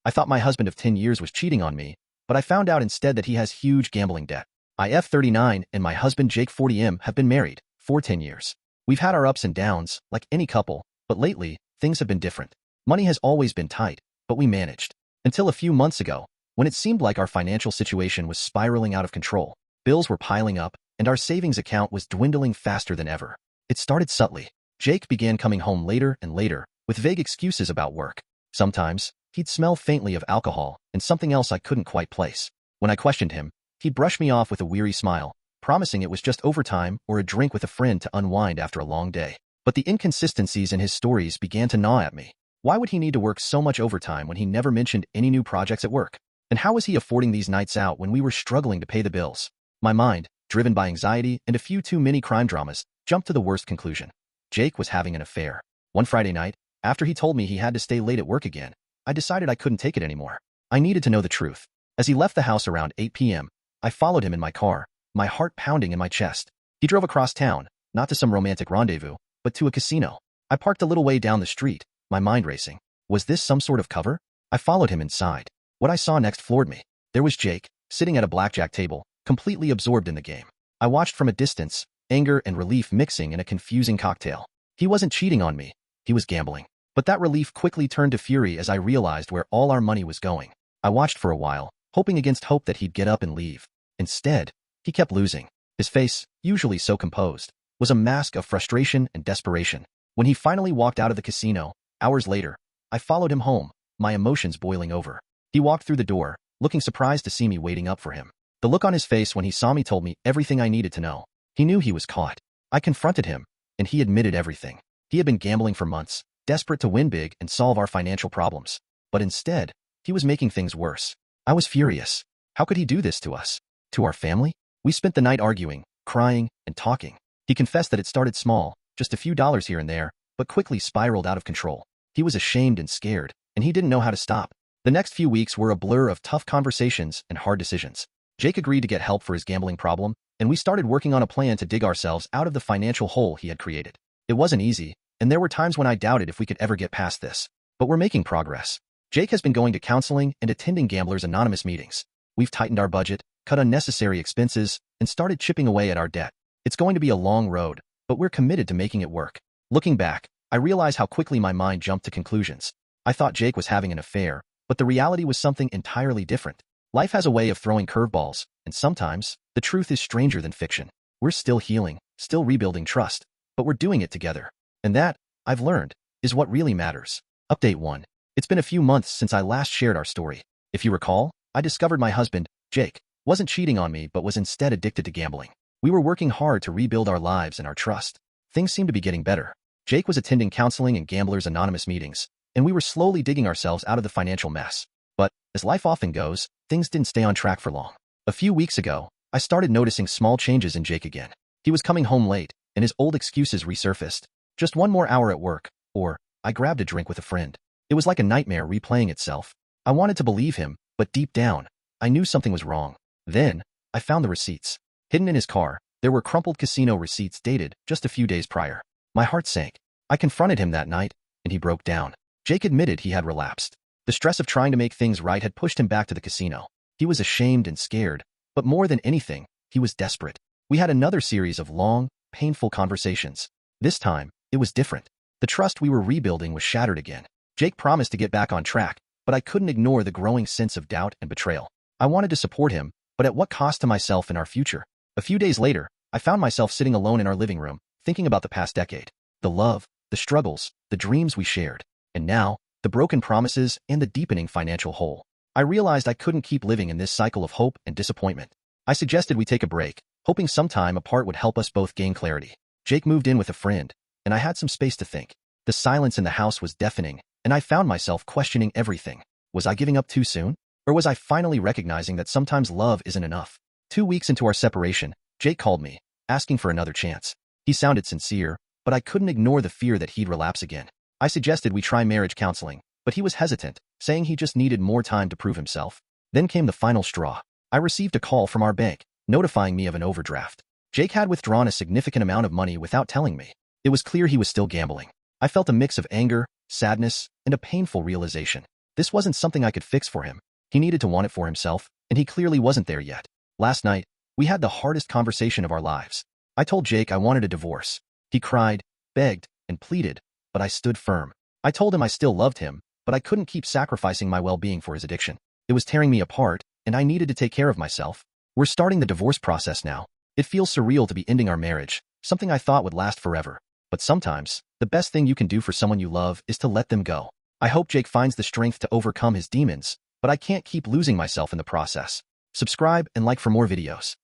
I thought my husband of 10 years was cheating on me, but I found out instead that he has huge gambling debt. I F39 and my husband Jake 40M have been married for 10 years. We've had our ups and downs, like any couple, but lately, things have been different. Money has always been tight, but we managed. Until a few months ago, when it seemed like our financial situation was spiraling out of control. Bills were piling up, and our savings account was dwindling faster than ever. It started subtly. Jake began coming home later and later, with vague excuses about work. Sometimes, he'd smell faintly of alcohol and something else I couldn't quite place. When I questioned him, he'd brush me off with a weary smile, promising it was just overtime or a drink with a friend to unwind after a long day. But the inconsistencies in his stories began to gnaw at me. Why would he need to work so much overtime when he never mentioned any new projects at work? And how was he affording these nights out when we were struggling to pay the bills? My mind, driven by anxiety and a few too many crime dramas, jumped to the worst conclusion. Jake was having an affair. One Friday night, after he told me he had to stay late at work again, I decided I couldn't take it anymore. I needed to know the truth. As he left the house around 8 p.m., I followed him in my car, my heart pounding in my chest. He drove across town, not to some romantic rendezvous, but to a casino. I parked a little way down the street, my mind racing. Was this some sort of cover? I followed him inside. What I saw next floored me. There was Jake, sitting at a blackjack table, completely absorbed in the game. I watched from a distance, anger and relief mixing in a confusing cocktail. He wasn't cheating on me. He was gambling. But that relief quickly turned to fury as I realized where all our money was going. I watched for a while, hoping against hope that he'd get up and leave. Instead, he kept losing. His face, usually so composed, was a mask of frustration and desperation. When he finally walked out of the casino, hours later, I followed him home, my emotions boiling over. He walked through the door, looking surprised to see me waiting up for him. The look on his face when he saw me told me everything I needed to know. He knew he was caught. I confronted him, and he admitted everything. He had been gambling for months, desperate to win big and solve our financial problems. But instead, he was making things worse. I was furious. How could he do this to us? To our family? We spent the night arguing, crying, and talking. He confessed that it started small, just a few dollars here and there, but quickly spiraled out of control. He was ashamed and scared, and he didn't know how to stop. The next few weeks were a blur of tough conversations and hard decisions. Jake agreed to get help for his gambling problem, and we started working on a plan to dig ourselves out of the financial hole he had created. It wasn't easy, and there were times when I doubted if we could ever get past this. But we're making progress. Jake has been going to counseling and attending Gamblers Anonymous meetings. We've tightened our budget, cut unnecessary expenses, and started chipping away at our debt. It's going to be a long road, but we're committed to making it work. Looking back, I realize how quickly my mind jumped to conclusions. I thought Jake was having an affair, but the reality was something entirely different. Life has a way of throwing curveballs, and sometimes, the truth is stranger than fiction. We're still healing, still rebuilding trust, but we're doing it together. And that, I've learned, is what really matters. Update 1. It's been a few months since I last shared our story. If you recall, I discovered my husband, Jake, wasn't cheating on me but was instead addicted to gambling. We were working hard to rebuild our lives and our trust. Things seemed to be getting better. Jake was attending counseling and Gamblers Anonymous meetings, and we were slowly digging ourselves out of the financial mess. But, as life often goes, things didn't stay on track for long. A few weeks ago, I started noticing small changes in Jake again. He was coming home late, and his old excuses resurfaced. Just one more hour at work, or, I grabbed a drink with a friend. It was like a nightmare replaying itself. I wanted to believe him, but deep down, I knew something was wrong. Then, I found the receipts. Hidden in his car, there were crumpled casino receipts dated just a few days prior. My heart sank. I confronted him that night, and he broke down. Jake admitted he had relapsed. The stress of trying to make things right had pushed him back to the casino. He was ashamed and scared, but more than anything, he was desperate. We had another series of long, painful conversations. This time, it was different. The trust we were rebuilding was shattered again. Jake promised to get back on track, but I couldn't ignore the growing sense of doubt and betrayal. I wanted to support him, but at what cost to myself and our future? A few days later, I found myself sitting alone in our living room, thinking about the past decade. The love, the struggles, the dreams we shared. And now, the broken promises and the deepening financial hole. I realized I couldn't keep living in this cycle of hope and disappointment. I suggested we take a break, hoping some time apart would help us both gain clarity. Jake moved in with a friend, and I had some space to think. The silence in the house was deafening, and I found myself questioning everything. Was I giving up too soon? Or was I finally recognizing that sometimes love isn't enough? 2 weeks into our separation, Jake called me, asking for another chance. He sounded sincere, but I couldn't ignore the fear that he'd relapse again. I suggested we try marriage counseling, but he was hesitant, saying he just needed more time to prove himself. Then came the final straw. I received a call from our bank, notifying me of an overdraft. Jake had withdrawn a significant amount of money without telling me. It was clear he was still gambling. I felt a mix of anger, sadness, and a painful realization. This wasn't something I could fix for him. He needed to want it for himself, and he clearly wasn't there yet. Last night, we had the hardest conversation of our lives. I told Jake I wanted a divorce. He cried, begged, and pleaded, but I stood firm. I told him I still loved him, but I couldn't keep sacrificing my well-being for his addiction. It was tearing me apart, and I needed to take care of myself. We're starting the divorce process now. It feels surreal to be ending our marriage, something I thought would last forever. But sometimes, the best thing you can do for someone you love is to let them go. I hope Jake finds the strength to overcome his demons, but I can't keep losing myself in the process. Subscribe and like for more videos.